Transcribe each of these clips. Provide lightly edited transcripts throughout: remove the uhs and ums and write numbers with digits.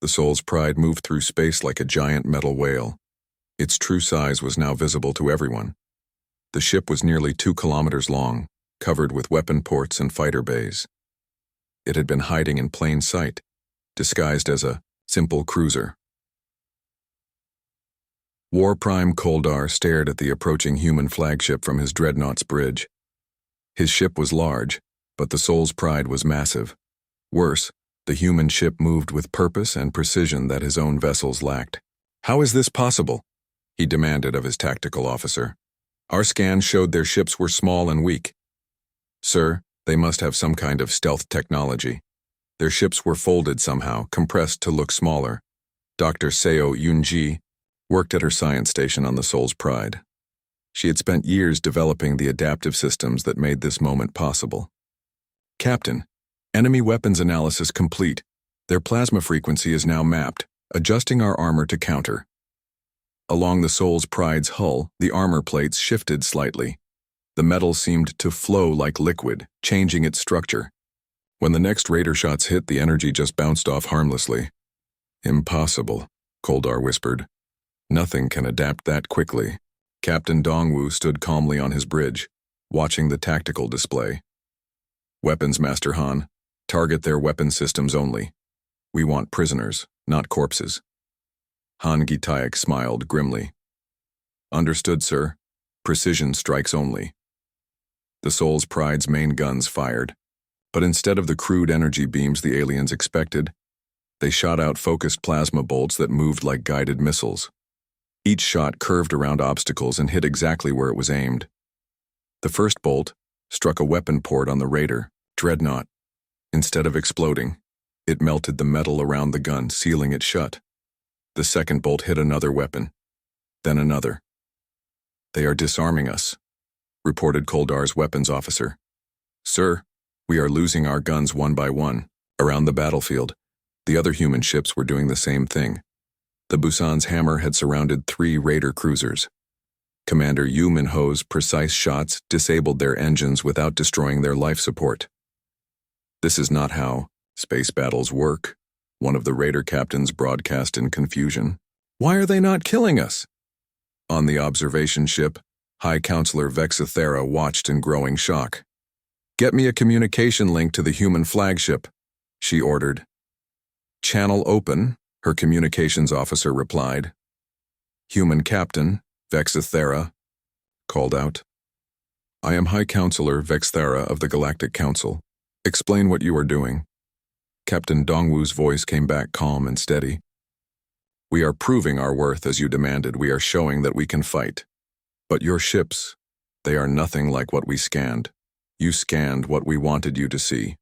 The Soul's Pride moved through space like a giant metal whale. Its true size was now visible to everyone. The ship was nearly 2 kilometers long, covered with weapon ports and fighter bays. It had been hiding in plain sight, disguised as a simple cruiser. War Prime Koldar stared at the approaching human flagship from his dreadnought's bridge. His ship was large, but the Soul's Pride was massive. Worse, the human ship moved with purpose and precision that his own vessels lacked. "How is this possible?" he demanded of his tactical officer. "Our scans showed their ships were small and weak." "Sir, they must have some kind of stealth technology. Their ships were folded somehow, compressed to look smaller." Dr. Seo Yunji worked at her science station on the Soul's Pride. She had spent years developing the adaptive systems that made this moment possible. "Captain, enemy weapons analysis complete. Their plasma frequency is now mapped, adjusting our armor to counter." Along the Soul's Pride's hull, the armor plates shifted slightly. The metal seemed to flow like liquid, changing its structure. When the next raider shots hit, the energy just bounced off harmlessly. "Impossible," Koldar whispered. "Nothing can adapt that quickly." Captain Dongwu stood calmly on his bridge, watching the tactical display. "Weapons Master Han, target their weapon systems only. We want prisoners, not corpses." Han Gitayak smiled grimly. "Understood, sir. Precision strikes only." The Soul's Pride's main guns fired, but instead of the crude energy beams the aliens expected, they shot out focused plasma bolts that moved like guided missiles. Each shot curved around obstacles and hit exactly where it was aimed. The first bolt struck a weapon port on the raider, Dreadnought. Instead of exploding, it melted the metal around the gun, sealing it shut. The second bolt hit another weapon, then another. "They are disarming us," reported Koldar's weapons officer. "Sir, we are losing our guns one by one." Around the battlefield, the other human ships were doing the same thing. The Busan's hammer had surrounded 3 raider cruisers. Commander Yu Minho's precise shots disabled their engines without destroying their life support. "This is not how space battles work," one of the raider captains broadcast in confusion. "Why are they not killing us?" On the observation ship, High Counselor Vexithera watched in growing shock. "Get me a communication link to the human flagship," she ordered. "Channel open," her communications officer replied. "Human Captain, Vexithera," called out. "I am High Counselor Vexithera of the Galactic Council. Explain what you are doing." Captain Dongwu's voice came back calm and steady. "We are proving our worth as you demanded. We are showing that we can fight. But your ships, they are nothing like what we scanned. You scanned what we wanted you to see.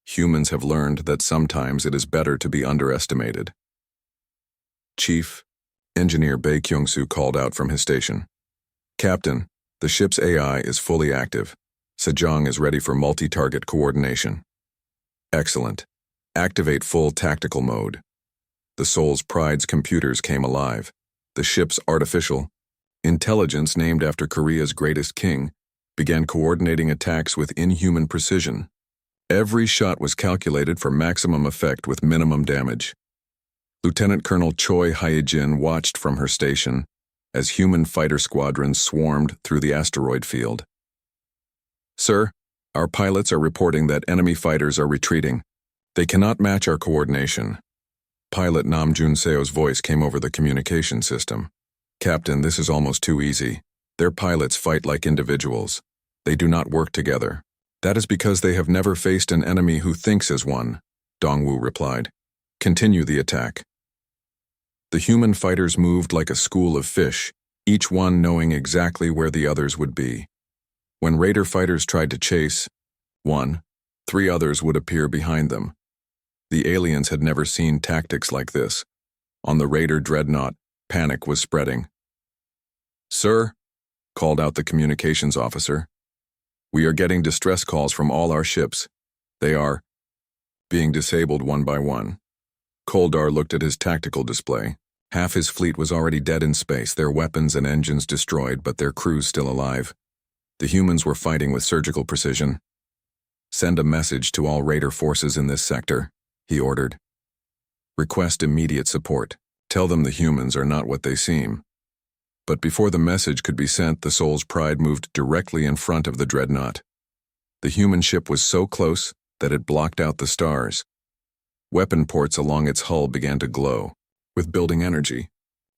Humans have learned that sometimes it is better to be underestimated." Chief Engineer Bae Kyung-soo called out from his station. "Captain, the ship's AI is fully active. Sejong is ready for multi-target coordination." "Excellent. Activate full tactical mode." The Soul's Pride's computers came alive. The ship's artificial intelligence, named after Korea's greatest king, began coordinating attacks with inhuman precision. Every shot was calculated for maximum effect with minimum damage. Lieutenant Colonel Choi Hyejin watched from her station as human fighter squadrons swarmed through the asteroid field. "Sir, our pilots are reporting that enemy fighters are retreating. They cannot match our coordination." Pilot Nam Jun-seo's voice came over the communication system. "Captain, this is almost too easy. Their pilots fight like individuals. They do not work together." "That is because they have never faced an enemy who thinks as one," Dongwu replied. "Continue the attack." The human fighters moved like a school of fish, each one knowing exactly where the others would be. When raider fighters tried to chase one, 3 others would appear behind them. The aliens had never seen tactics like this. On the raider dreadnought, panic was spreading. "Sir," called out the communications officer, "we are getting distress calls from all our ships. They are being disabled one by one." Koldar looked at his tactical display. Half his fleet was already dead in space, their weapons and engines destroyed, but their crews still alive. The humans were fighting with surgical precision. "Send a message to all raider forces in this sector," he ordered. Request immediate support. Tell them the humans are not what they seem. But before the message could be sent, the Soul's Pride moved directly in front of the dreadnought. The human ship was so close that it blocked out the stars. Weapon ports along its hull began to glow. With building energy,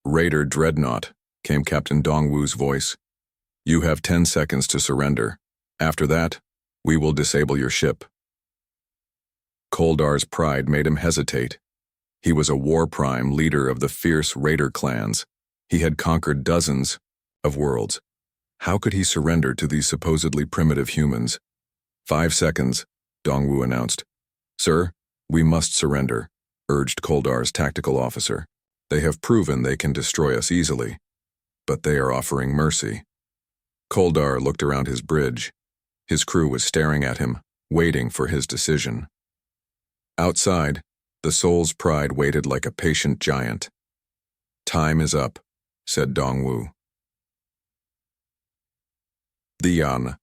"Raider Dreadnought," came Captain Dongwu's voice. "You have 10 seconds to surrender. After that, we will disable your ship." Koldar's pride made him hesitate. He was a war prime leader of the fierce raider clans. He had conquered dozens of worlds. How could he surrender to these supposedly primitive humans? 5 seconds, Dongwu announced. "Sir, we must surrender," urged Koldar's tactical officer. "They have proven they can destroy us easily, but they are offering mercy." Koldar looked around his bridge. His crew was staring at him, waiting for his decision. Outside, the Soul's Pride waited like a patient giant. "Time is up," said Dongwu. The Yan.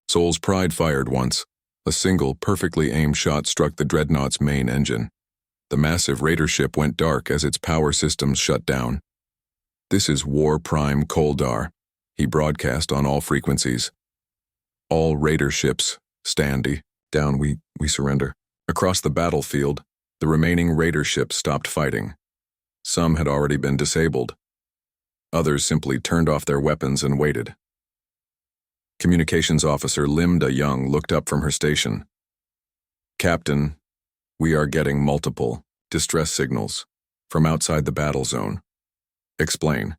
Soul's Pride fired once. A single, perfectly aimed shot struck the dreadnought's main engine. The massive raider ship went dark as its power systems shut down. "This is War Prime Koldar," he broadcast on all frequencies. "All raider ships, stand down, we surrender." Across the battlefield, the remaining raider ships stopped fighting. Some had already been disabled. Others simply turned off their weapons and waited. Communications Officer Lim Da-young looked up from her station. "Captain, we are getting multiple distress signals from outside the battle zone." "Explain."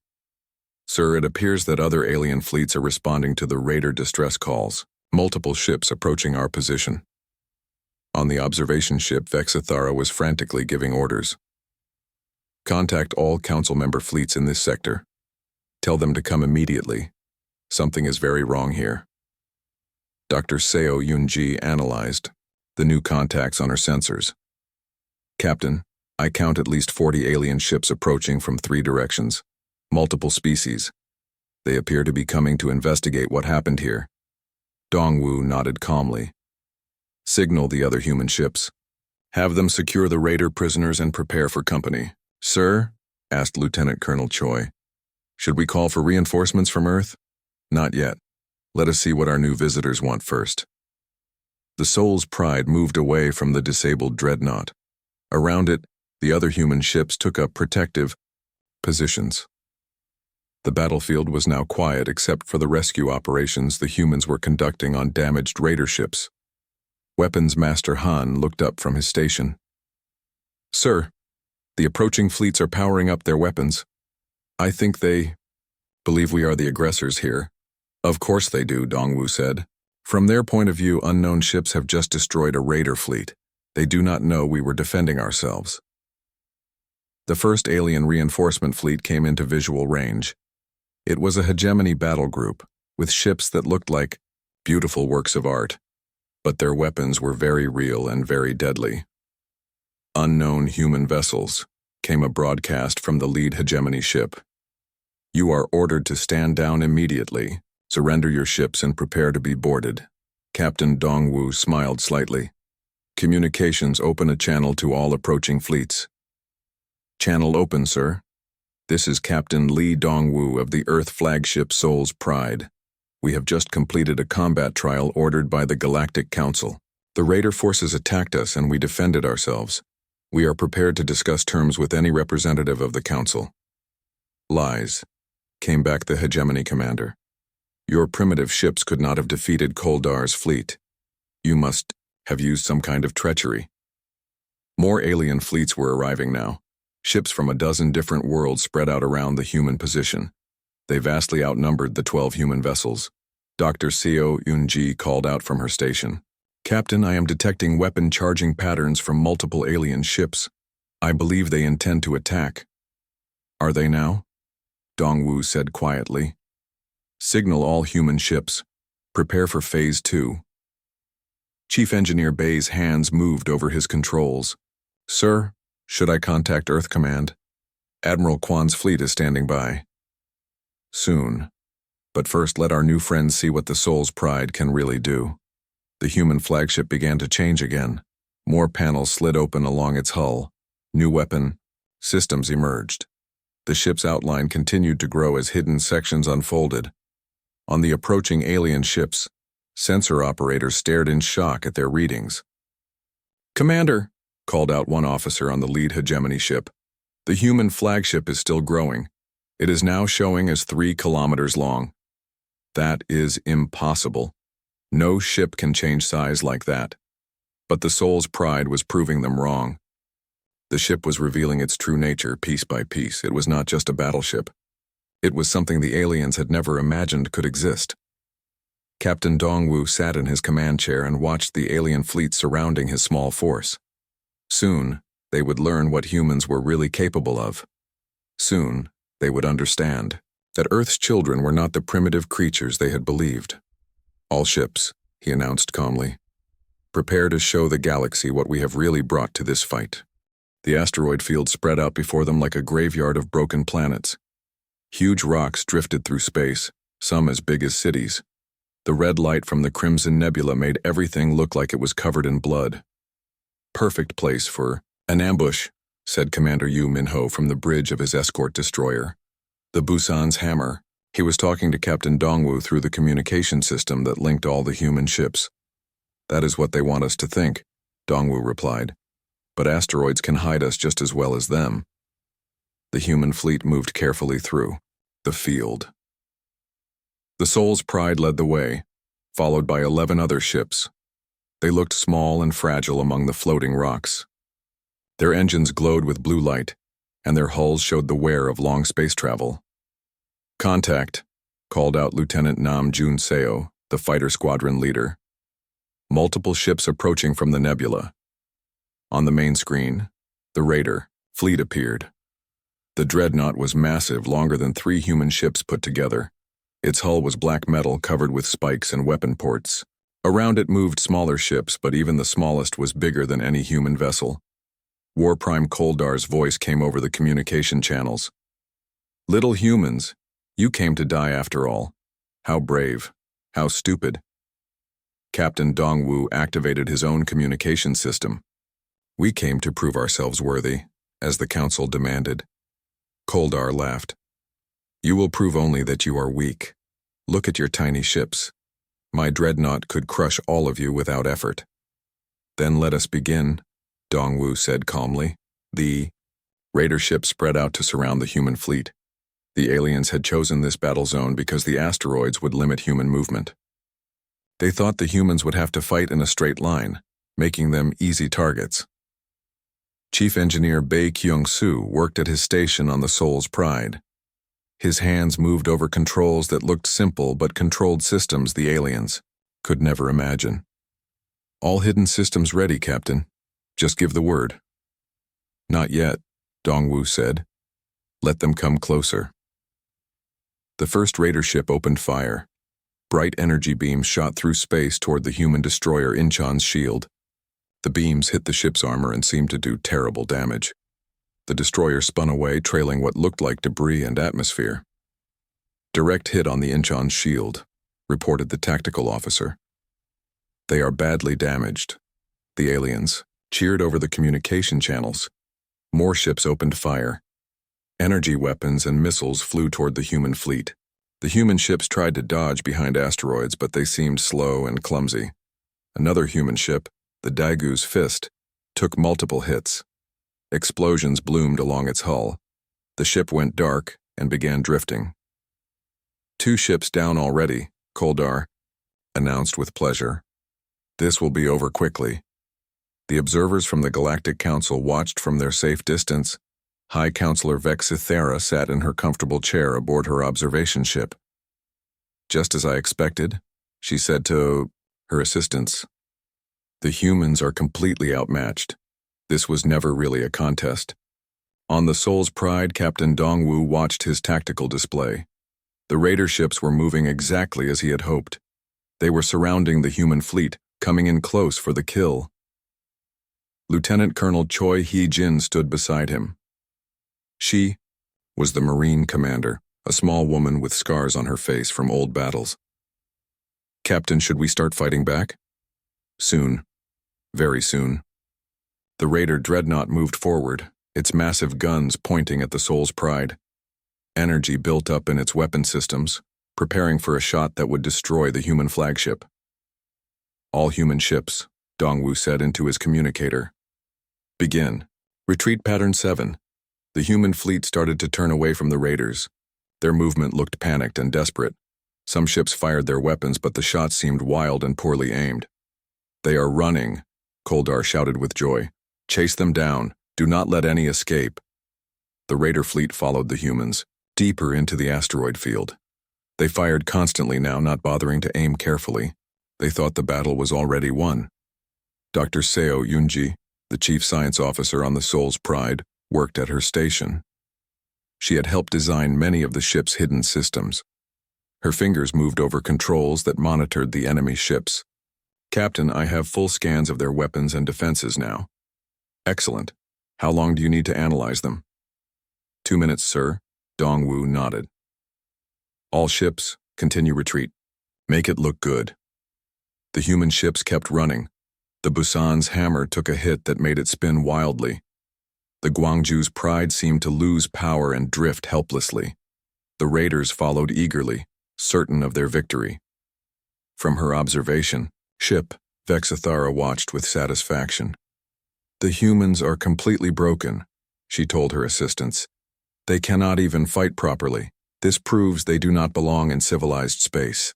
"Sir, it appears that other alien fleets are responding to the raider distress calls. Multiple ships approaching our position." On the observation ship, Vexithara was frantically giving orders. "Contact all council member fleets in this sector. Tell them to come immediately. Something is very wrong here." Dr. Seo Yunji analyzed the new contacts on her sensors. "Captain, I count at least 40 alien ships approaching from 3 directions. Multiple species. They appear to be coming to investigate what happened here." Dongwu nodded calmly. "Signal the other human ships. Have them secure the raider prisoners and prepare for company." "Sir?" asked Lieutenant Colonel Choi. "Should we call for reinforcements from Earth?" "Not yet. Let us see what our new visitors want first." The Soul's Pride moved away from the disabled dreadnought. Around it, the other human ships took up protective positions. The battlefield was now quiet except for the rescue operations the humans were conducting on damaged raider ships. Weapons Master Han looked up from his station. "Sir, the approaching fleets are powering up their weapons. I think they believe we are the aggressors here." "Of course they do," Dongwu said. "From their point of view, unknown ships have just destroyed a raider fleet. They do not know we were defending ourselves." The first alien reinforcement fleet came into visual range. It was a hegemony battle group, with ships that looked like beautiful works of art. But their weapons were very real and very deadly. "Unknown human vessels," came a broadcast from the lead hegemony ship. "You are ordered to stand down immediately, surrender your ships and prepare to be boarded." Captain Dongwu smiled slightly. "Communications, open a channel to all approaching fleets." "Channel open, sir. This is Captain Lee Dongwu of the Earth flagship Soul's Pride. We have just completed a combat trial ordered by the Galactic Council. The raider forces attacked us and we defended ourselves. We are prepared to discuss terms with any representative of the Council." "Lies," came back the hegemony commander. "Your primitive ships could not have defeated Koldar's fleet. You must have used some kind of treachery." More alien fleets were arriving now. Ships from a dozen different worlds spread out around the human position. They vastly outnumbered the 12 human vessels. Dr. Seo Yunji called out from her station. "Captain, I am detecting weapon charging patterns from multiple alien ships. I believe they intend to attack." "Are they now?" Dongwu said quietly. "Signal all human ships. Prepare for Phase 2. Chief Engineer Bay's hands moved over his controls. "Sir, should I contact Earth Command? Admiral Kwan's fleet is standing by." "Soon. But first let our new friends see what the Soul's Pride can really do." The human flagship began to change again. More panels slid open along its hull. New weapon systems emerged. The ship's outline continued to grow as hidden sections unfolded. On the approaching alien ships, sensor operators stared in shock at their readings. "Commander," called out one officer on the lead hegemony ship, "the human flagship is still growing. It is now showing as 3 kilometers long. That is impossible. No ship can change size like that." But the soul's pride was proving them wrong. The ship was revealing its true nature piece by piece. It was not just a battleship. It was something the aliens had never imagined could exist. Captain Dongwu sat in his command chair and watched the alien fleet surrounding his small force. Soon, they would learn what humans were really capable of. Soon, they would understand that Earth's children were not the primitive creatures they had believed. "All ships," he announced calmly, "prepare to show the galaxy what we have really brought to this fight." The asteroid field spread out before them like a graveyard of broken planets. Huge rocks drifted through space, some as big as cities. The red light from the Crimson Nebula made everything look like it was covered in blood. "Perfect place for an ambush," said Commander Yu Minho from the bridge of his escort destroyer, the Busan's Hammer. He was talking to Captain Dongwu through the communication system that linked all the human ships. "That is what they want us to think," Dongwu replied. "But asteroids can hide us just as well as them." The human fleet moved carefully through the field. The Soul's Pride led the way, followed by 11 other ships. They looked small and fragile among the floating rocks. Their engines glowed with blue light, and their hulls showed the wear of long space travel. "Contact," called out Lieutenant Nam Jun Seo, the fighter squadron leader. Multiple ships approaching from the nebula. On the main screen, the Raider fleet appeared. The dreadnought was massive, longer than 3 human ships put together. Its hull was black metal covered with spikes and weapon ports. Around it moved smaller ships, but even the smallest was bigger than any human vessel. War Prime Koldar's voice came over the communication channels. "Little humans, you came to die after all. How brave. How stupid." Captain Dongwu activated his own communication system. "We came to prove ourselves worthy, as the Council demanded." Koldar laughed. "You will prove only that you are weak. Look at your tiny ships. My dreadnought could crush all of you without effort." "Then let us begin," Dongwu said calmly. The Raider ship spread out to surround the human fleet. The aliens had chosen this battle zone because the asteroids would limit human movement. They thought the humans would have to fight in a straight line, making them easy targets. Chief Engineer Bae Kyung-soo worked at his station on the Soul's Pride. His hands moved over controls that looked simple but controlled systems the aliens could never imagine. "All hidden systems ready, Captain. Just give the word." "Not yet," Dongwu said. "Let them come closer." The first Raider ship opened fire. Bright energy beams shot through space toward the human destroyer Incheon's shield. The beams hit the ship's armor and seemed to do terrible damage. The destroyer spun away, trailing what looked like debris and atmosphere. "Direct hit on the Incheon's shield," reported the tactical officer. "They are badly damaged." The aliens cheered over the communication channels. More ships opened fire. Energy weapons and missiles flew toward the human fleet. The human ships tried to dodge behind asteroids, but they seemed slow and clumsy. Another human ship, the Daigu's Fist, took multiple hits. Explosions bloomed along its hull. The ship went dark and began drifting. "2 ships down already," Koldar announced with pleasure. "This will be over quickly." The observers from the Galactic Council watched from their safe distance. High Counselor Vexithera sat in her comfortable chair aboard her observation ship. "Just as I expected," she said to her assistants. "The humans are completely outmatched. This was never really a contest." On the Soul's Pride, Captain Dongwu watched his tactical display. The Raider ships were moving exactly as he had hoped. They were surrounding the human fleet, coming in close for the kill. Lieutenant Colonel Choi Hee-jin stood beside him. She was the Marine commander, a small woman with scars on her face from old battles. "Captain, should we start fighting back?" "Soon. Very soon." The Raider dreadnought moved forward, its massive guns pointing at the Soul's Pride. Energy built up in its weapon systems, preparing for a shot that would destroy the human flagship. "All human ships," Dongwu said into his communicator. "Begin. Retreat pattern 7. The human fleet started to turn away from the raiders. Their movement looked panicked and desperate. Some ships fired their weapons, but the shots seemed wild and poorly aimed. "They are running," Koldar shouted with joy. "Chase them down. Do not let any escape." The raider fleet followed the humans, deeper into the asteroid field. They fired constantly now, not bothering to aim carefully. They thought the battle was already won. Dr. Seo Yunji, the chief science officer on the Soul's Pride, worked at her station. She had helped design many of the ship's hidden systems. Her fingers moved over controls that monitored the enemy ships. "Captain, I have full scans of their weapons and defenses now." "Excellent. How long do you need to analyze them?" 2 minutes, sir," Dongwu nodded. "All ships, continue retreat. Make it look good." The human ships kept running. The Busan's hammer took a hit that made it spin wildly. The Guangzhou's Pride seemed to lose power and drift helplessly. The raiders followed eagerly, certain of their victory. From her observation ship, Vexathara watched with satisfaction. "The humans are completely broken," she told her assistants. "They cannot even fight properly. This proves they do not belong in civilized space."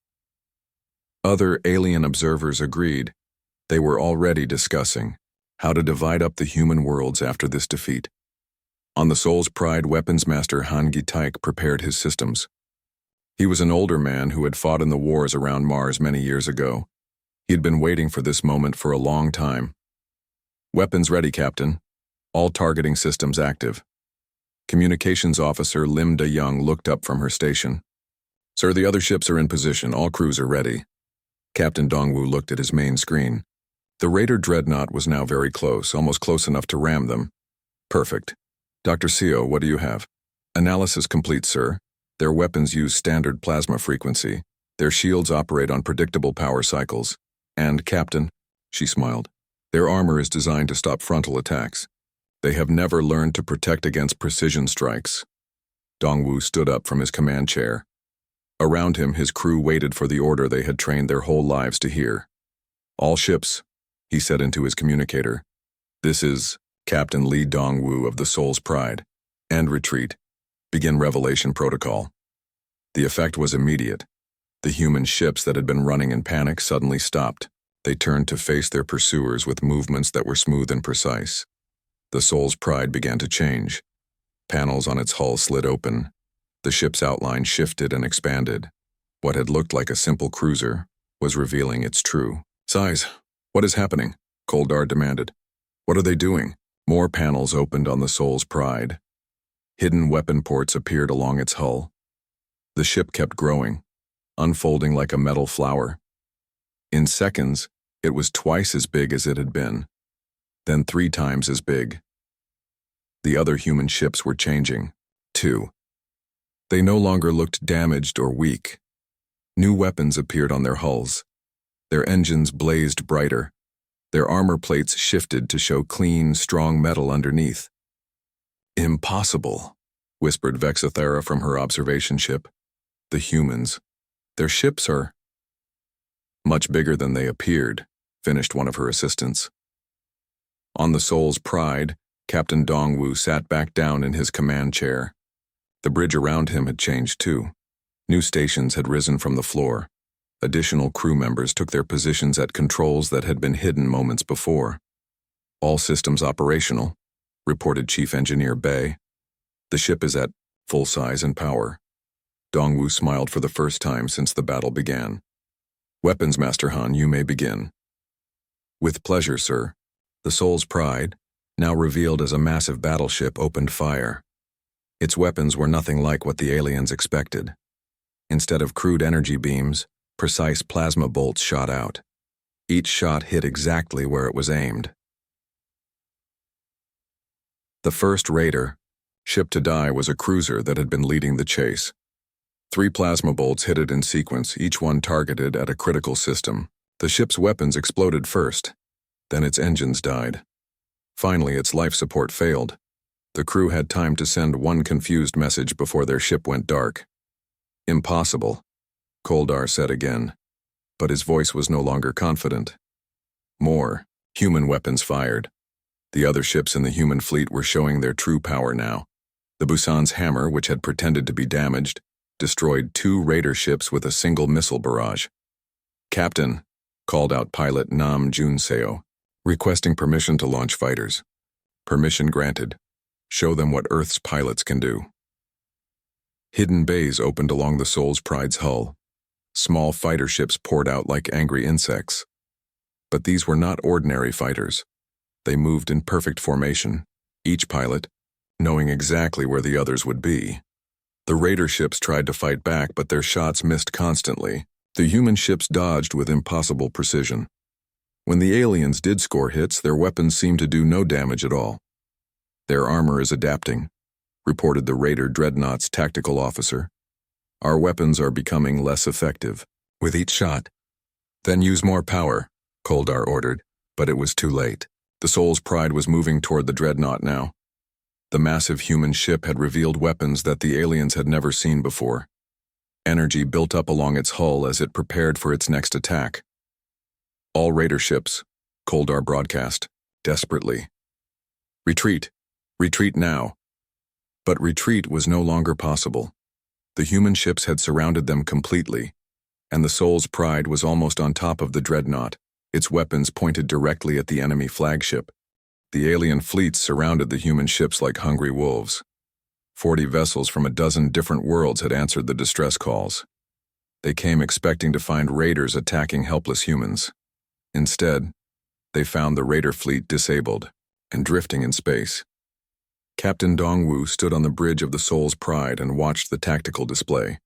Other alien observers agreed. They were already discussing how to divide up the human worlds after this defeat. On the Soul's Pride, Weapons Master Han Gitaik prepared his systems. He was an older man who had fought in the wars around Mars many years ago. He had been waiting for this moment for a long time. "Weapons ready, Captain. All targeting systems active." Communications Officer Lim Da-young looked up from her station. "Sir, the other ships are in position. All crews are ready." Captain Dongwu looked at his main screen. The Raider dreadnought was now very close, almost close enough to ram them. "Perfect. Dr. Seo, what do you have?" "Analysis complete, sir. Their weapons use standard plasma frequency. Their shields operate on predictable power cycles. And, Captain," she smiled, "their armor is designed to stop frontal attacks. They have never learned to protect against precision strikes." Dongwu stood up from his command chair. Around him, his crew waited for the order they had trained their whole lives to hear. "All ships," he said into his communicator. "This is Captain Li Dongwu of the Soul's Pride. End retreat. Begin revelation protocol." The effect was immediate. The human ships that had been running in panic suddenly stopped. They turned to face their pursuers with movements that were smooth and precise. The Soul's Pride began to change. Panels on its hull slid open. The ship's outline shifted and expanded. What had looked like a simple cruiser was revealing its true size. "What is happening?" Koldar demanded. "What are they doing?" More panels opened on the Soul's Pride. Hidden weapon ports appeared along its hull. The ship kept growing, unfolding like a metal flower. In seconds, it was twice as big as it had been, then 3 times as big. The other human ships were changing, too. They no longer looked damaged or weak. New weapons appeared on their hulls. Their engines blazed brighter. Their armor plates shifted to show clean, strong metal underneath. "Impossible," whispered Vexathara from her observation ship. "The humans. Their ships are much bigger than they appeared," finished one of her assistants. On the Soul's Pride, Captain Dongwu sat back down in his command chair. The bridge around him had changed too. New stations had risen from the floor. Additional crew members took their positions at controls that had been hidden moments before. "All systems operational," reported Chief Engineer Bay. "The ship is at full size and power." Dongwu smiled for the first time since the battle began. "Weapons Master Han, you may begin." "With pleasure, sir." The Soul's Pride, now revealed as a massive battleship, opened fire. Its weapons were nothing like what the aliens expected. Instead of crude energy beams, precise plasma bolts shot out. Each shot hit exactly where it was aimed. The first raider, ship to die, was a cruiser that had been leading the chase. 3 plasma bolts hit it in sequence, each one targeted at a critical system. The ship's weapons exploded first. Then its engines died. Finally, its life support failed. The crew had time to send one confused message before their ship went dark. Impossible, Koldar said again, but his voice was no longer confident. More human weapons fired. The other ships in the human fleet were showing their true power now. The Busan's hammer, which had pretended to be damaged, destroyed 2 raider ships with a single missile barrage. "Captain," called out pilot Nam Junseo, requesting permission to launch fighters. Permission granted. Show them what Earth's pilots can do. Hidden bays opened along the Soul's Pride's hull. Small fighter ships poured out like angry insects. But these were not ordinary fighters. They moved in perfect formation, each pilot knowing exactly where the others would be. The raider ships tried to fight back, but their shots missed constantly. The human ships dodged with impossible precision. When the aliens did score hits, their weapons seemed to do no damage at all. "Their armor is adapting," reported the raider dreadnought's tactical officer. "Our weapons are becoming less effective with each shot." "Then use more power," Koldar ordered, but it was too late. The Soul's Pride was moving toward the dreadnought now. The massive human ship had revealed weapons that the aliens had never seen before. Energy built up along its hull as it prepared for its next attack. "All raider ships," Koldar broadcast, desperately. "Retreat! Retreat now!" But retreat was no longer possible. The human ships had surrounded them completely, and the Soul's Pride was almost on top of the dreadnought, its weapons pointed directly at the enemy flagship. The alien fleets surrounded the human ships like hungry wolves. 40 vessels from a dozen different worlds had answered the distress calls. They came expecting to find raiders attacking helpless humans. Instead, they found the raider fleet disabled and drifting in space. Captain Dongwu stood on the bridge of the Soul's Pride and watched the tactical display.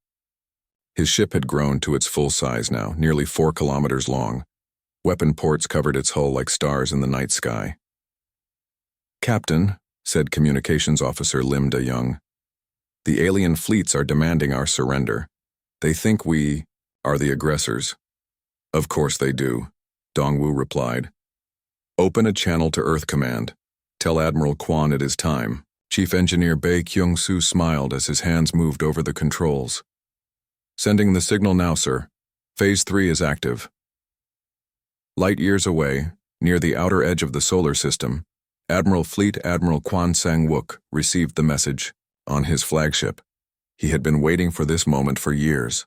His ship had grown to its full size now, nearly 4 kilometers long. Weapon ports covered its hull like stars in the night sky. "Captain," said Communications Officer Lim De-young, "the alien fleets are demanding our surrender. They think we are the aggressors." "Of course they do," Dongwu replied. "Open a channel to Earth Command. Tell Admiral Kwan it is time." Chief Engineer Bae Kyung-soo smiled as his hands moved over the controls. "Sending the signal now, sir. Phase 3 is active." Light years away, near the outer edge of the solar system, Admiral Fleet Admiral Kwan Sang-wook received the message on his flagship. He had been waiting for this moment for years.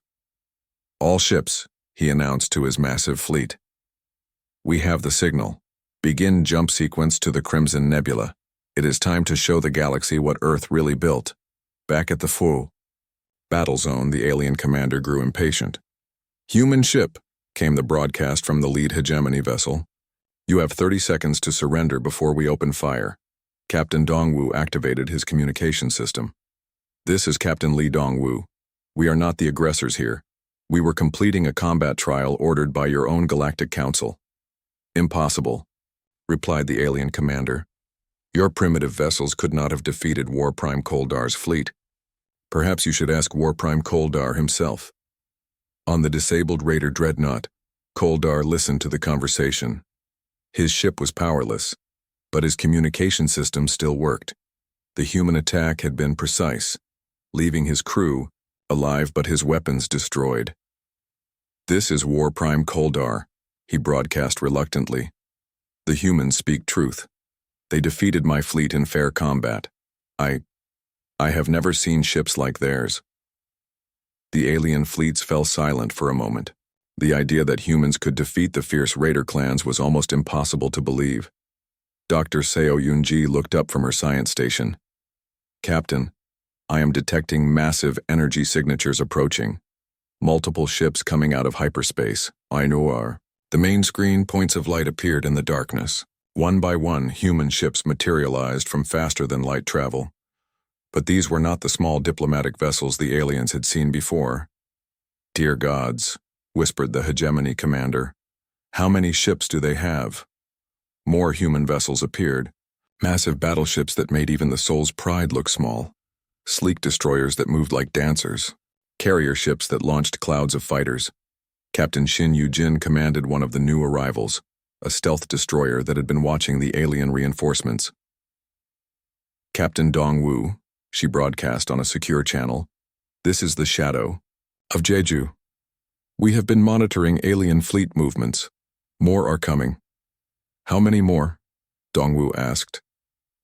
"All ships," he announced to his massive fleet. "We have the signal. Begin jump sequence to the Crimson Nebula. It is time to show the galaxy what Earth really built." Back at the full battle zone, the alien commander grew impatient. "Human ship," came the broadcast from the lead hegemony vessel. "You have 30 seconds to surrender before we open fire." Captain Dongwu activated his communication system. "This is Captain Lee Dongwu. We are not the aggressors here. We were completing a combat trial ordered by your own Galactic Council." "Impossible," replied the alien commander. "Your primitive vessels could not have defeated War Prime Koldar's fleet. Perhaps you should ask War Prime Koldar himself." On the disabled raider dreadnought, Koldar listened to the conversation. His ship was powerless, but his communication system still worked. The human attack had been precise, leaving his crew alive but his weapons destroyed. "This is War Prime Koldar," he broadcast reluctantly. "The humans speak truth. They defeated my fleet in fair combat. I have never seen ships like theirs." The alien fleets fell silent for a moment. The idea that humans could defeat the fierce raider clans was almost impossible to believe. Dr. Seo Yoon-ji looked up from her science station. "Captain, I am detecting massive energy signatures approaching. Multiple ships coming out of hyperspace. I know are." The main screen points of light appeared in the darkness. One by one, human ships materialized from faster-than-light travel. But these were not the small diplomatic vessels the aliens had seen before. "Dear gods," whispered the hegemony commander. "How many ships do they have?" More human vessels appeared, massive battleships that made even the Soul's Pride look small, sleek destroyers that moved like dancers, carrier ships that launched clouds of fighters. Captain Shin Yu-jin commanded one of the new arrivals, a stealth destroyer that had been watching the alien reinforcements. Captain Dongwu, she broadcast on a secure channel. This is the shadow of Jeju. We have been monitoring alien fleet movements. More are coming. How many more? Dongwu asked.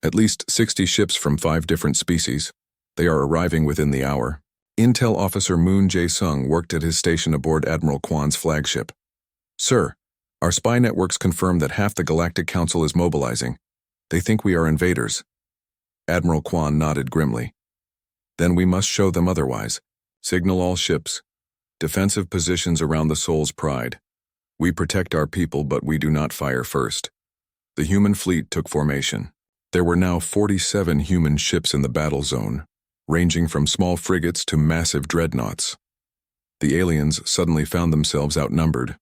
At least 60 ships from 5 different species. They are arriving within the hour. Intel officer Moon Jae-sung worked at his station aboard Admiral Kwan's flagship. Sir, our spy networks confirm that half the Galactic Council is mobilizing. They think we are invaders. Admiral Kwan nodded grimly. Then we must show them otherwise. Signal all ships. Defensive positions around the Soul's Pride. We protect our people, but we do not fire first. The human fleet took formation. There were now 47 human ships in the battle zone, ranging from small frigates to massive dreadnoughts. The aliens suddenly found themselves outnumbered.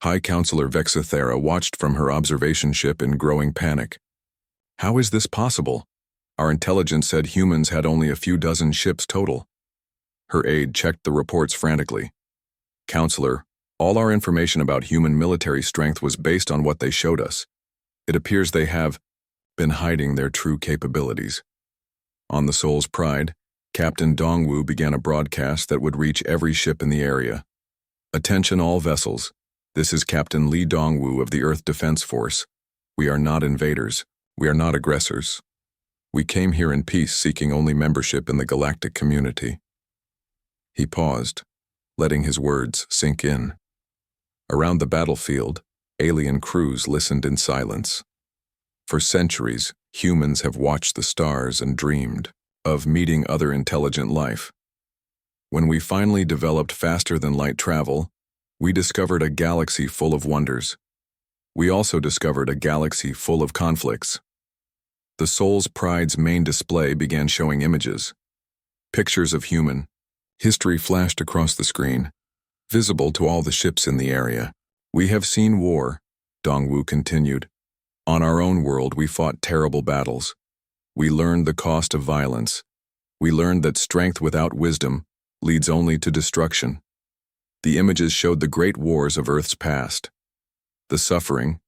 High Counselor Vexathera watched from her observation ship in growing panic. How is this possible? Our intelligence said humans had only a few dozen ships total. Her aide checked the reports frantically. Counselor, all our information about human military strength was based on what they showed us. It appears they have been hiding their true capabilities. On the Soul's Pride, Captain Dongwu began a broadcast that would reach every ship in the area. Attention all vessels. This is Captain Lee Dongwu of the Earth Defense Force. We are not invaders. We are not aggressors. We came here in peace, seeking only membership in the galactic community. He paused, letting his words sink in. Around the battlefield, alien crews listened in silence. For centuries, humans have watched the stars and dreamed of meeting other intelligent life. When we finally developed faster-than-light travel, we discovered a galaxy full of wonders. We also discovered a galaxy full of conflicts. The Soul's Pride's main display began showing images. Pictures of human history flashed across the screen, visible to all the ships in the area. We have seen war, Dongwu continued. On our own world, we fought terrible battles. We learned the cost of violence. We learned that strength without wisdom leads only to destruction. The images showed the great wars of Earth's past. The suffering,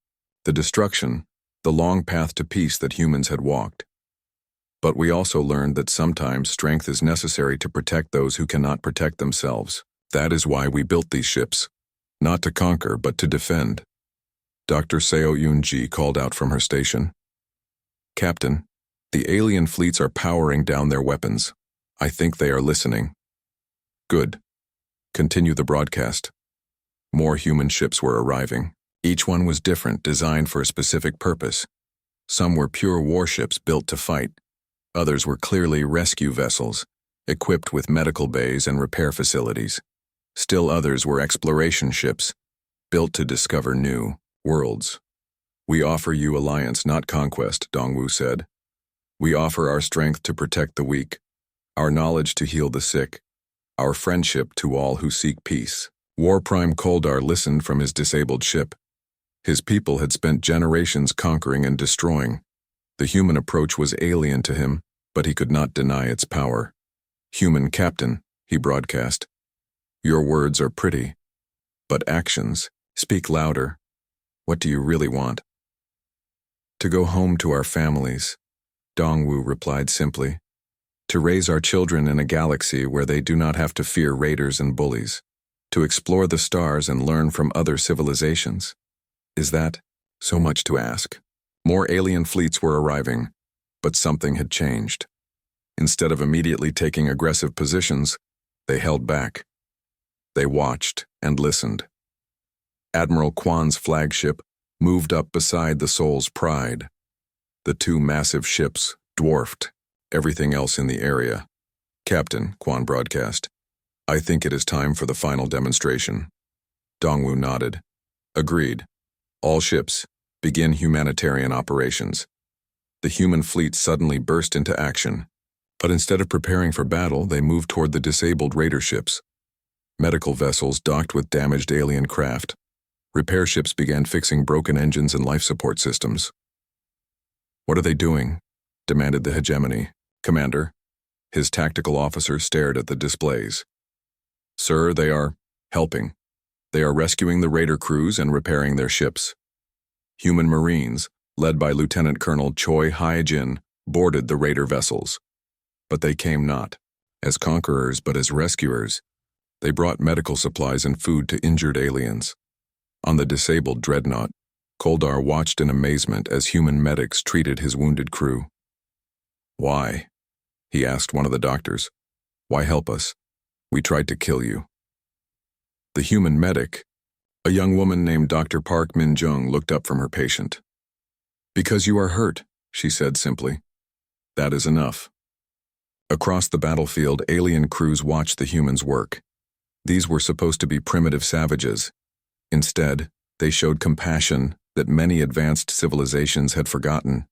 the destruction, the long path to peace that humans had walked. But we also learned that sometimes strength is necessary to protect those who cannot protect themselves. That is why we built these ships. Not to conquer, but to defend. Dr. Seo Yoon-ji called out from her station. Captain, the alien fleets are powering down their weapons. I think they are listening. Good. Continue the broadcast. More human ships were arriving. Each one was different, designed for a specific purpose. Some were pure warships built to fight. Others were clearly rescue vessels, equipped with medical bays and repair facilities. Still others were exploration ships, built to discover new worlds. We offer you alliance, not conquest, Dongwu said. We offer our strength to protect the weak, our knowledge to heal the sick, our friendship to all who seek peace. War Prime Koldar listened from his disabled ship. His people had spent generations conquering and destroying. The human approach was alien to him, but he could not deny its power. Human captain, he broadcast. Your words are pretty, but actions speak louder. What do you really want? To go home to our families, Dongwu replied simply. To raise our children in a galaxy where they do not have to fear raiders and bullies. To explore the stars and learn from other civilizations. Is that so much to ask? More alien fleets were arriving, but something had changed. Instead of immediately taking aggressive positions, they held back. They watched and listened. Admiral Kwan's flagship moved up beside the Soul's Pride. The two massive ships dwarfed everything else in the area. Captain, Kwan broadcast, I think it is time for the final demonstration. Dongwu nodded. Agreed. All ships, begin humanitarian operations. The human fleet suddenly burst into action, but instead of preparing for battle, they moved toward the disabled raider ships. Medical vessels docked with damaged alien craft. Repair ships began fixing broken engines and life support systems. What are they doing? Demanded the hegemony. Commander. His tactical officer stared at the displays. Sir, they are helping. They are rescuing the raider crews and repairing their ships. Human Marines, led by Lieutenant Colonel Choi Hae-jin, boarded the raider vessels. But they came not as conquerors but as rescuers. They brought medical supplies and food to injured aliens. On the disabled dreadnought, Koldar watched in amazement as human medics treated his wounded crew. "Why?" he asked one of the doctors. "Why help us? We tried to kill you." The human medic, a young woman named Dr. Park Min-jung, looked up from her patient. "Because you are hurt," she said simply. "That is enough." Across the battlefield, alien crews watched the humans work. These were supposed to be primitive savages. Instead, they showed compassion that many advanced civilizations had forgotten.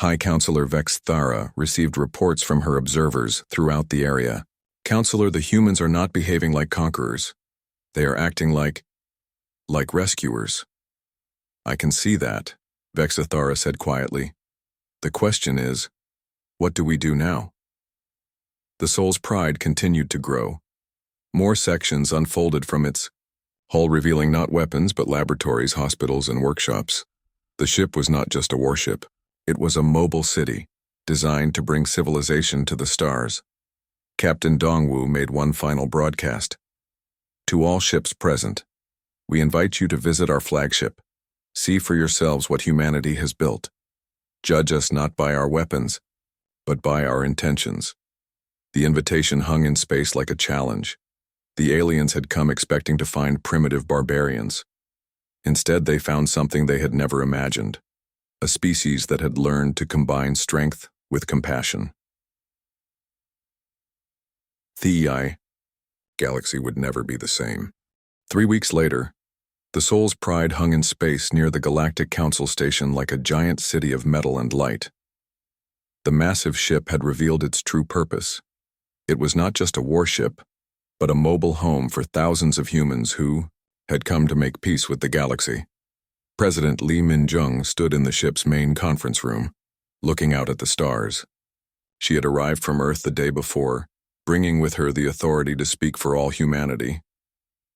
High Counselor Vex Thara received reports from her observers throughout the area. "Counselor, the humans are not behaving like conquerors. They are acting like rescuers." "I can see that," Vexathara said quietly. "The question is, what do we do now?" The soul's pride continued to grow. More sections unfolded from its hull, revealing not weapons but laboratories, hospitals, and workshops. The ship was not just a warship. It was a mobile city, designed to bring civilization to the stars. Captain Dongwu made one final broadcast. "To all ships present, we invite you to visit our flagship. See for yourselves what humanity has built. Judge us not by our weapons, but by our intentions." The invitation hung in space like a challenge. The aliens had come expecting to find primitive barbarians. Instead, they found something they had never imagined, a species that had learned to combine strength with compassion. The galaxy would never be the same. 3 weeks later, the soul's pride hung in space near the Galactic Council station like a giant city of metal and light. The massive ship had revealed its true purpose. It was not just a warship, but a mobile home for thousands of humans who had come to make peace with the galaxy. President Lee Min-jung stood in the ship's main conference room, looking out at the stars. She had arrived from Earth the day before, bringing with her the authority to speak for all humanity.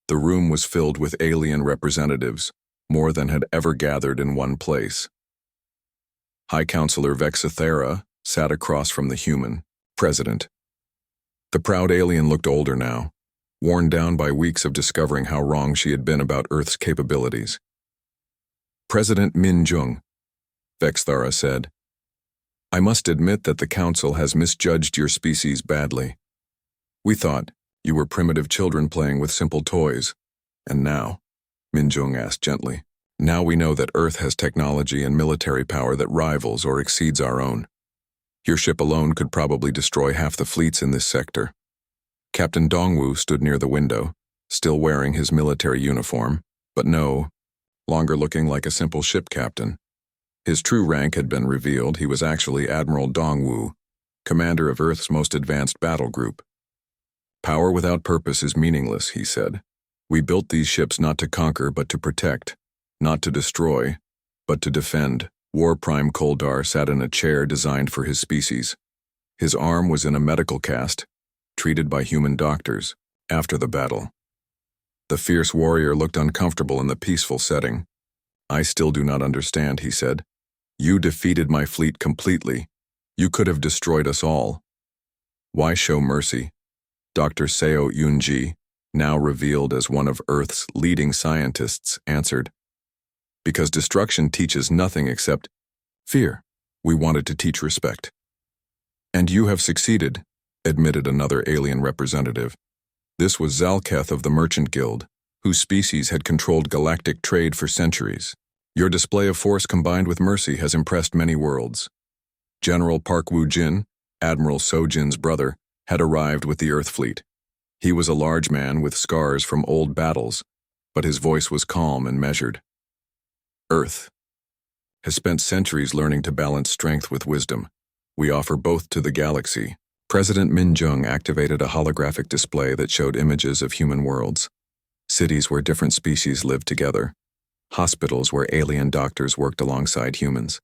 The room was filled with alien representatives, more than had ever gathered in one place. High Counselor Vexathara sat across from the human president. The proud alien looked older now, worn down by weeks of discovering how wrong she had been about Earth's capabilities. "President Min-jung," Vexathara said, "I must admit that the Council has misjudged your species badly. We thought you were primitive children playing with simple toys. And now," Min-jung asked gently, "now we know that Earth has technology and military power that rivals or exceeds our own. Your ship alone could probably destroy half the fleets in this sector." Captain Dongwu stood near the window, still wearing his military uniform, but no longer looking like a simple ship captain. His true rank had been revealed. He was actually Admiral Dongwu, commander of Earth's most advanced battle group. "Power without purpose is meaningless," he said. "We built these ships not to conquer but to protect, not to destroy, but to defend." War Prime Koldar sat in a chair designed for his species. His arm was in a medical cast, treated by human doctors, after the battle. The fierce warrior looked uncomfortable in the peaceful setting. "I still do not understand," he said. "You defeated my fleet completely. You could have destroyed us all. Why show mercy?" Dr. Seo Yunji, now revealed as one of Earth's leading scientists, answered, "Because destruction teaches nothing except fear. We wanted to teach respect." "And you have succeeded," admitted another alien representative. This was Zalketh of the Merchant Guild, whose species had controlled galactic trade for centuries. "Your display of force combined with mercy has impressed many worlds." General Park Woo-jin, Admiral So-jin's brother, had arrived with the Earth fleet. He was a large man with scars from old battles, but his voice was calm and measured. "Earth has spent centuries learning to balance strength with wisdom. We offer both to the galaxy." President Min-jung activated a holographic display that showed images of human worlds. Cities where different species lived together. Hospitals where alien doctors worked alongside humans.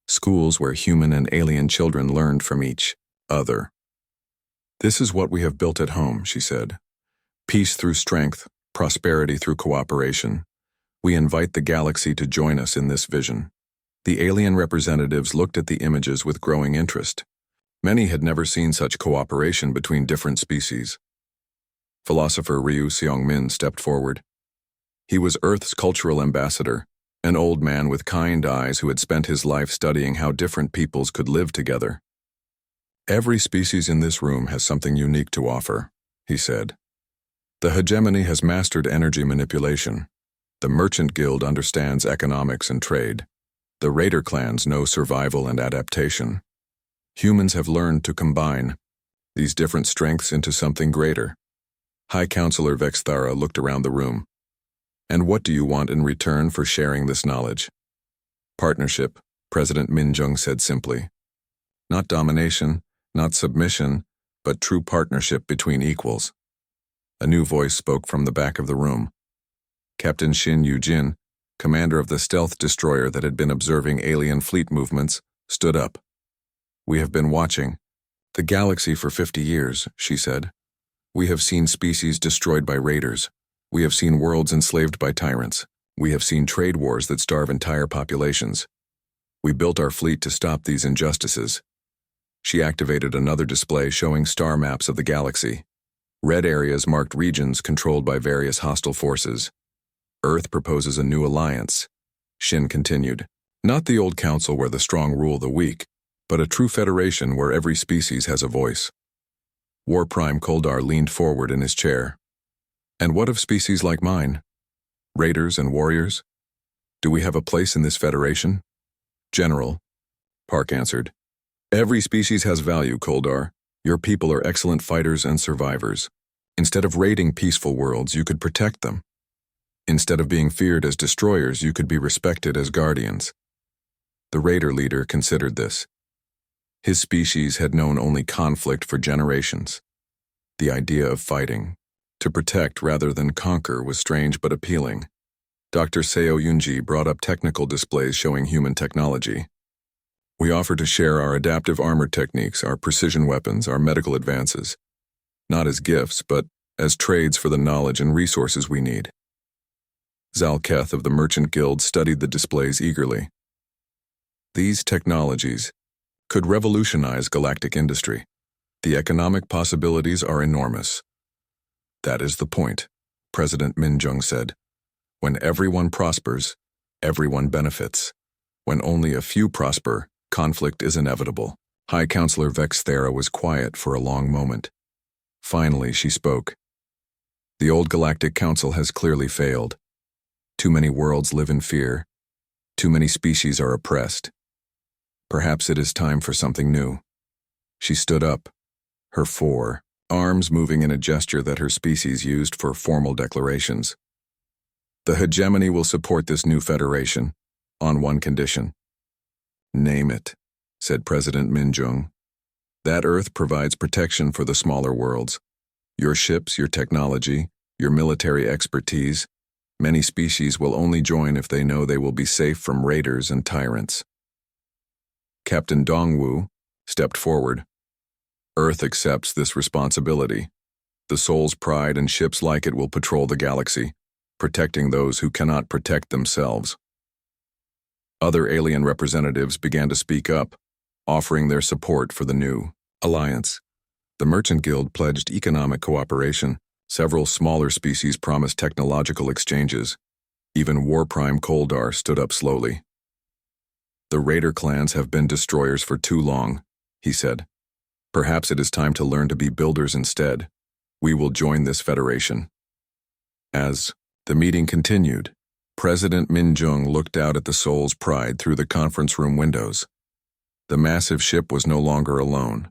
Schools where human and alien children learned from each other. "This is what we have built at home," she said. "Peace through strength, prosperity through cooperation. We invite the galaxy to join us in this vision." The alien representatives looked at the images with growing interest. Many had never seen such cooperation between different species. Philosopher Ryu Seong-min stepped forward. He was Earth's cultural ambassador, an old man with kind eyes who had spent his life studying how different peoples could live together. "Every species in this room has something unique to offer," he said. "The hegemony has mastered energy manipulation. The Merchant Guild understands economics and trade. The Raider clans know survival and adaptation. Humans have learned to combine these different strengths into something greater." High Counselor Vexthara looked around the room. "And what do you want in return for sharing this knowledge?" "Partnership," President Min-jung said simply. "Not domination, not submission, but true partnership between equals." A new voice spoke from the back of the room. Captain Shin Yu-jin, commander of the stealth destroyer that had been observing alien fleet movements, stood up. "We have been watching the galaxy for 50 years, she said. "We have seen species destroyed by raiders. We have seen worlds enslaved by tyrants. We have seen trade wars that starve entire populations. We built our fleet to stop these injustices." She activated another display showing star maps of the galaxy. Red areas marked regions controlled by various hostile forces. "Earth proposes a new alliance," Shin continued. "Not the old council where the strong rule the weak, but a true federation where every species has a voice." War Prime Koldar leaned forward in his chair. "And what of species like mine? Raiders and warriors? Do we have a place in this federation?" "General," Park answered, "every species has value, Koldar. Your people are excellent fighters and survivors. Instead of raiding peaceful worlds, you could protect them. Instead of being feared as destroyers, you could be respected as guardians." The raider leader considered this. His species had known only conflict for generations. The idea of fighting, to protect rather than conquer, was strange but appealing. Dr. Seo Yunji brought up technical displays showing human technology. "We offer to share our adaptive armor techniques, our precision weapons, our medical advances. Not as gifts, but as trades for the knowledge and resources we need." Zalketh of the Merchant Guild studied the displays eagerly. These technologies could revolutionize galactic industry. The economic possibilities are enormous. "That is the point," President Min-jung said. "When everyone prospers, everyone benefits. When only a few prosper, conflict is inevitable." High Counselor Vexthara was quiet for a long moment. Finally, she spoke. "The old Galactic Council has clearly failed. Too many worlds live in fear. Too many species are oppressed. Perhaps it is time for something new." She stood up, her four arms moving in a gesture that her species used for formal declarations. "The hegemony will support this new federation, on one condition." "Name it," said President Min-jung. "That Earth provides protection for the smaller worlds. Your ships, your technology, your military expertise. Many species will only join if they know they will be safe from raiders and tyrants." Captain Dongwu stepped forward. "Earth accepts this responsibility. The Soul's Pride and ships like it will patrol the galaxy, protecting those who cannot protect themselves." Other alien representatives began to speak up, offering their support for the new alliance. The Merchant Guild pledged economic cooperation. Several smaller species promised technological exchanges. Even War Prime Koldar stood up slowly. "The Raider clans have been destroyers for too long," he said. "Perhaps it is time to learn to be builders instead. We will join this federation." As the meeting continued, President Min-jung looked out at the Soul's Pride through the conference room windows. The massive ship was no longer alone.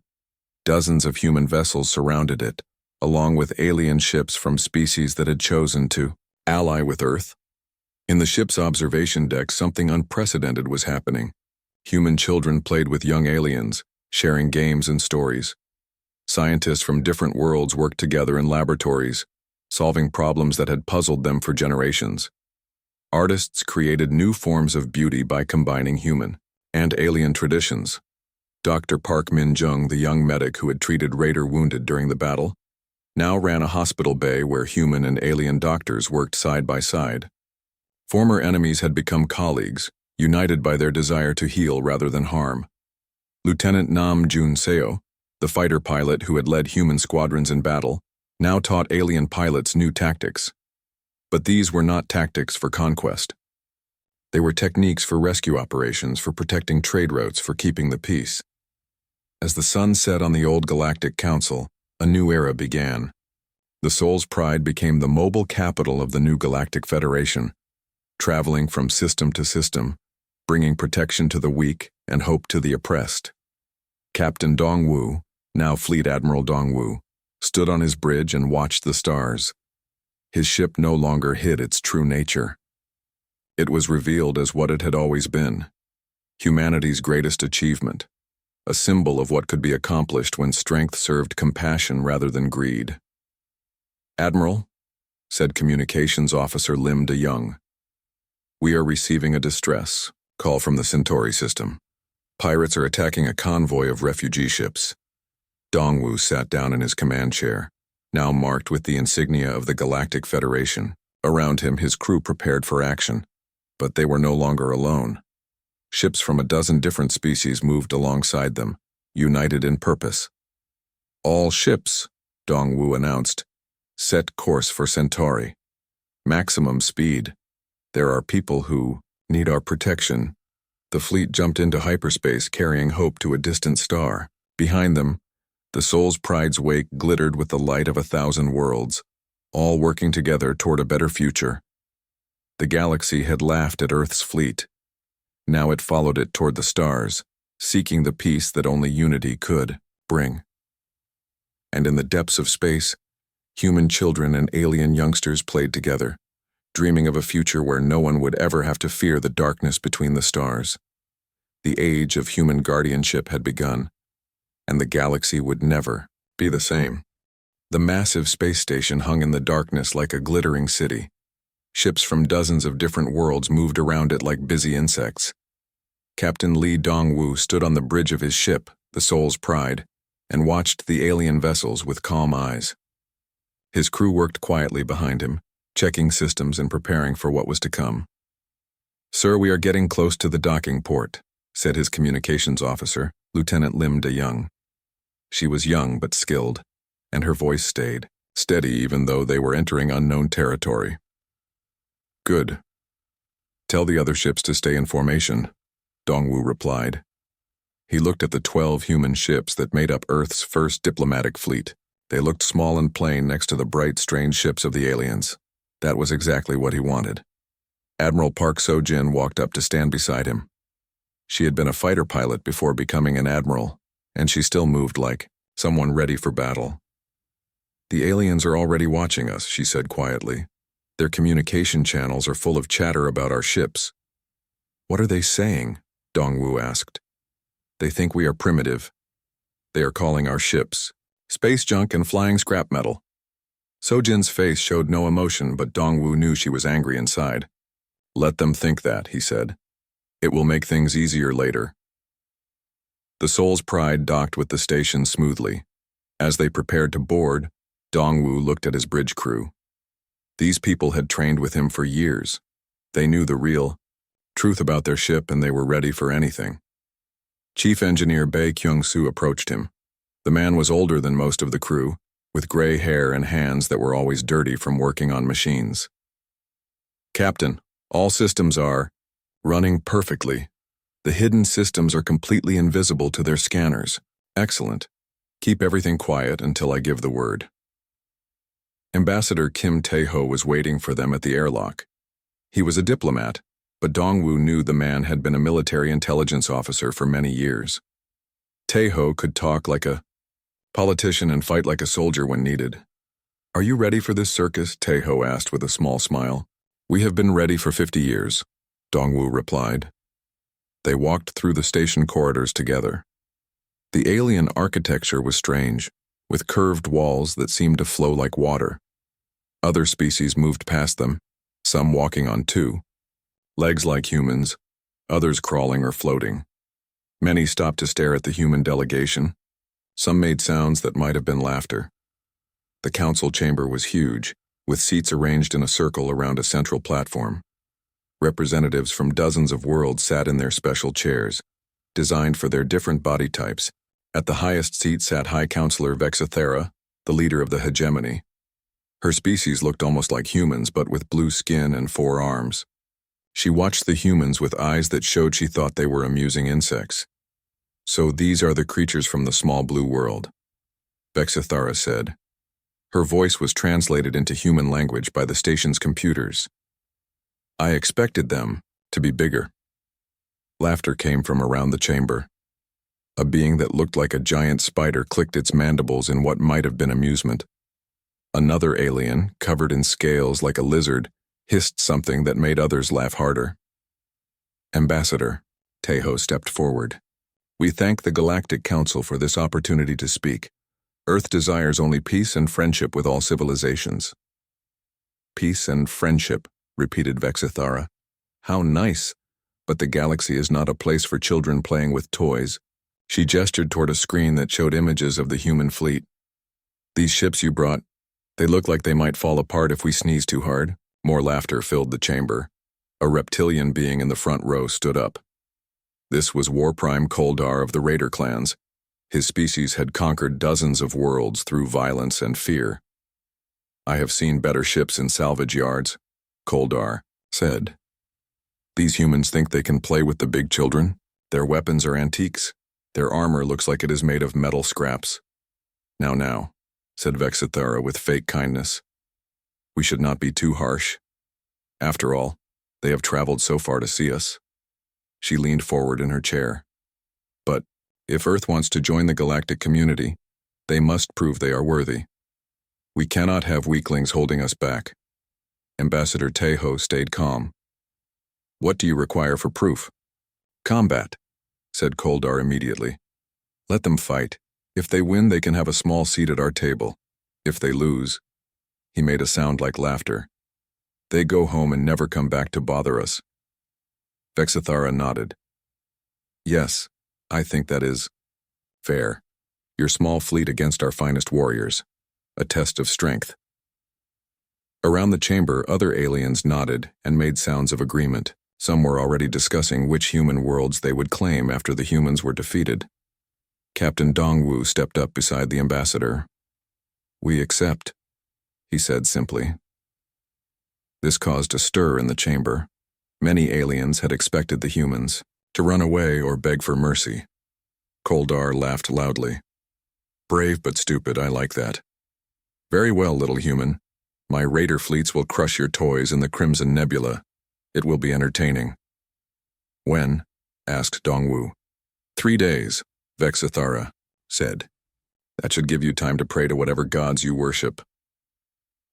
Dozens of human vessels surrounded it, along with alien ships from species that had chosen to ally with Earth. In the ship's observation deck, something unprecedented was happening. Human children played with young aliens, sharing games and stories. Scientists from different worlds worked together in laboratories, solving problems that had puzzled them for generations. Artists created new forms of beauty by combining human and alien traditions. Dr. Park Min-jung, the young medic who had treated Raider wounded during the battle, now ran a hospital bay where human and alien doctors worked side by side. Former enemies had become colleagues, united by their desire to heal rather than harm. Lieutenant Nam Jun Seo, the fighter pilot who had led human squadrons in battle, now taught alien pilots new tactics. But these were not tactics for conquest. They were techniques for rescue operations, for protecting trade routes, for keeping the peace. As the sun set on the old Galactic Council, a new era began. The Soul's Pride became the mobile capital of the new Galactic Federation, traveling from system to system, bringing protection to the weak and hope to the oppressed. Captain Dongwu, now Fleet Admiral Dongwu, stood on his bridge and watched the stars. His ship no longer hid its true nature. It was revealed as what it had always been, humanity's greatest achievement, a symbol of what could be accomplished when strength served compassion rather than greed. "Admiral," said Communications Officer Lim De Young, "we are receiving a distress call from the Centauri system. Pirates are attacking a convoy of refugee ships." Dongwu sat down in his command chair, now marked with the insignia of the Galactic Federation. Around him, his crew prepared for action. But they were no longer alone. Ships from a dozen different species moved alongside them, united in purpose. "All ships," Dongwu announced, "set course for Centauri. Maximum speed. There are people who need our protection." The fleet jumped into hyperspace, carrying hope to a distant star. Behind them, the Soul's Pride's wake glittered with the light of 1,000 worlds, all working together toward a better future. The galaxy had laughed at Earth's fleet. Now it followed it toward the stars, seeking the peace that only unity could bring. And in the depths of space, human children and alien youngsters played together, dreaming of a future where no one would ever have to fear the darkness between the stars. The age of human guardianship had begun, and the galaxy would never be the same. The massive space station hung in the darkness like a glittering city. Ships from dozens of different worlds moved around it like busy insects. Captain Lee Dongwu stood on the bridge of his ship, the Soul's Pride, and watched the alien vessels with calm eyes. His crew worked quietly behind him, checking systems and preparing for what was to come. "Sir, we are getting close to the docking port," said his communications officer, Lieutenant Lim De Young. She was young but skilled, and her voice stayed steady even though they were entering unknown territory. "Good. Tell the other ships to stay in formation," Dongwu replied. He looked at the 12 human ships that made up Earth's first diplomatic fleet. They looked small and plain next to the bright, strange ships of the aliens. That was exactly what he wanted. Admiral Park So-jin walked up to stand beside him. She had been a fighter pilot before becoming an admiral, and she still moved like someone ready for battle. "The aliens are already watching us," she said quietly. "Their communication channels are full of chatter about our ships." "What are they saying?" Dongwu asked. "They think we are primitive. They are calling our ships space junk and flying scrap metal." Sojin's face showed no emotion, but Dongwu knew she was angry inside. "Let them think that," he said. "It will make things easier later." The Soul's Pride docked with the station smoothly. As they prepared to board, Dongwu looked at his bridge crew. These people had trained with him for years. They knew the real truth about their ship, and they were ready for anything. Chief Engineer Bae Kyung-soo approached him. The man was older than most of the crew, with gray hair and hands that were always dirty from working on machines. "Captain, all systems are running perfectly. The hidden systems are completely invisible to their scanners. Excellent. Keep everything quiet until I give the word." Ambassador Kim Tae-ho was waiting for them at the airlock. He was a diplomat, but Dongwu knew the man had been a military intelligence officer for many years. Tae-ho could talk like a politician and fight like a soldier when needed. "Are you ready for this circus?" Tae-ho asked with a small smile. "We have been ready for 50 years, Dongwu replied. They walked through the station corridors together. The alien architecture was strange, with curved walls that seemed to flow like water. Other species moved past them, some walking on two legs like humans, others crawling or floating. Many stopped to stare at the human delegation. Some made sounds that might have been laughter. The council chamber was huge, with seats arranged in a circle around a central platform. Representatives from dozens of worlds sat in their special chairs, designed for their different body types. At the highest seat sat High Counselor Vexithera, the leader of the hegemony. Her species looked almost like humans, but with blue skin and 4 arms. She watched the humans with eyes that showed she thought they were amusing insects. "So these are the creatures from the small blue world," Vexithara said. Her voice was translated into human language by the station's computers. "I expected them to be bigger." Laughter came from around the chamber. A being that looked like a giant spider clicked its mandibles in what might have been amusement. Another alien, covered in scales like a lizard, hissed something that made others laugh harder. "Ambassador," Tejo stepped forward. "We thank the Galactic Council for this opportunity to speak. Earth desires only peace and friendship with all civilizations." "Peace and friendship," repeated Vexithara. "How nice. But the galaxy is not a place for children playing with toys." She gestured toward a screen that showed images of the human fleet. "These ships you brought, they look like they might fall apart if we sneeze too hard." More laughter filled the chamber. A reptilian being in the front row stood up. This was War Prime Koldar of the Raider clans. His species had conquered dozens of worlds through violence and fear. "I have seen better ships in salvage yards," Koldar said. "These humans think they can play with the big children. Their weapons are antiques. Their armor looks like it is made of metal scraps." Now, said Vexithara with fake kindness. "We should not be too harsh. After all, they have traveled so far to see us." She leaned forward in her chair. "But if Earth wants to join the galactic community, they must prove they are worthy. We cannot have weaklings holding us back." Ambassador Tejo stayed calm. "What do you require for proof?" "Combat," said Koldar immediately. "Let them fight. If they win, they can have a small seat at our table. If they lose," he made a sound like laughter, "they go home and never come back to bother us." Vexithara nodded. "Yes, I think that is fair. Your small fleet against our finest warriors. A test of strength." Around the chamber, other aliens nodded and made sounds of agreement. Some were already discussing which human worlds they would claim after the humans were defeated. Captain Dongwu stepped up beside the ambassador. "We accept," he said simply. This caused a stir in the chamber. Many aliens had expected the humans to run away or beg for mercy. Koldar laughed loudly. "Brave but stupid, I like that. Very well, little human. My raider fleets will crush your toys in the Crimson Nebula. It will be entertaining." "When?" asked Dongwu. 3 days, Vexithara said. "That should give you time to pray to whatever gods you worship."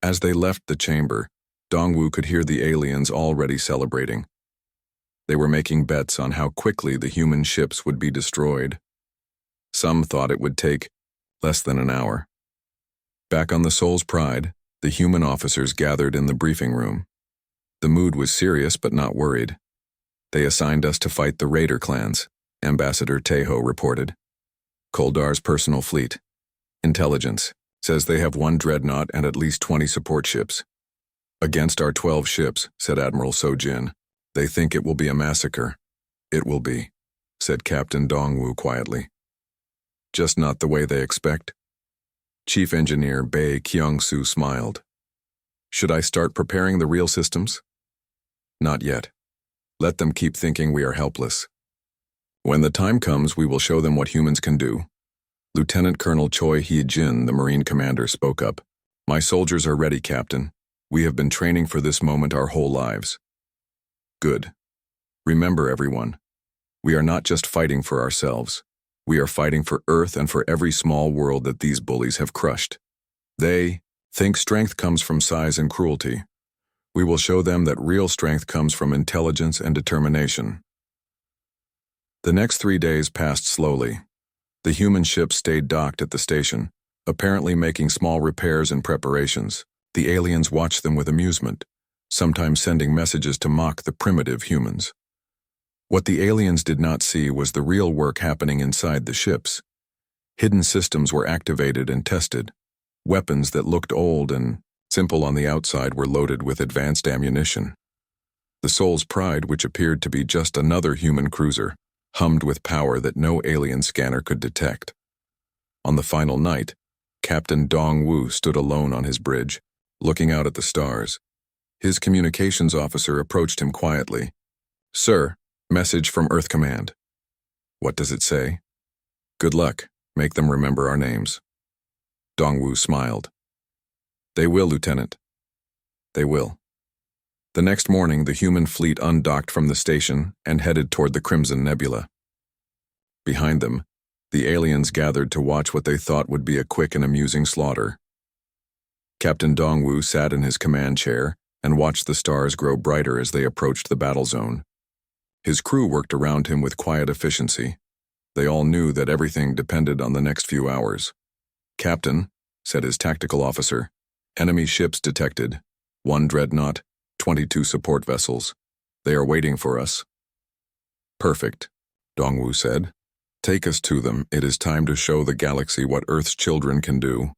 As they left the chamber, Dongwu could hear the aliens already celebrating. They were making bets on how quickly the human ships would be destroyed. Some thought it would take less than an hour. Back on the Soul's Pride, the human officers gathered in the briefing room. The mood was serious but not worried. "They assigned us to fight the Raider clans," Ambassador Tejo reported. "Koldar's personal fleet. Intelligence says they have 1 dreadnought and at least 20 support ships. Against our 12 ships," said Admiral Sojin. "They think it will be a massacre." "It will be," said Captain Dongwu quietly. "Just not the way they expect." Chief Engineer Bei Kyung-soo smiled. "Should I start preparing the real systems?" "Not yet. Let them keep thinking we are helpless. When the time comes, we will show them what humans can do." Lieutenant Colonel Choi Hee-jin, the Marine commander, spoke up. "My soldiers are ready, Captain. We have been training for this moment our whole lives." "Good. Remember, everyone, we are not just fighting for ourselves. We are fighting for Earth and for every small world that these bullies have crushed. They think strength comes from size and cruelty. We will show them that real strength comes from intelligence and determination." The next 3 days passed slowly. The human ships stayed docked at the station, apparently making small repairs and preparations. The aliens watched them with amusement, sometimes sending messages to mock the primitive humans. What the aliens did not see was the real work happening inside the ships. Hidden systems were activated and tested. Weapons that looked old and simple on the outside were loaded with advanced ammunition. The Soul's Pride, which appeared to be just another human cruiser, hummed with power that no alien scanner could detect. On the final night, Captain Dong-Wu stood alone on his bridge, looking out at the stars. His communications officer approached him quietly. "Sir, message from Earth Command." "What does it say?" "Good luck. Make them remember our names." Dong-Wu smiled. "They will, Lieutenant. They will." The next morning, the human fleet undocked from the station and headed toward the Crimson Nebula. Behind them, the aliens gathered to watch what they thought would be a quick and amusing slaughter. Captain Dong-Wu sat in his command chair and watched the stars grow brighter as they approached the battle zone. His crew worked around him with quiet efficiency. They all knew that everything depended on the next few hours. "Captain," said his tactical officer, "enemy ships detected. 1 dreadnought, 22 support vessels. They are waiting for us." "Perfect," Dong-Wu said. "Take us to them. It is time to show the galaxy what Earth's children can do."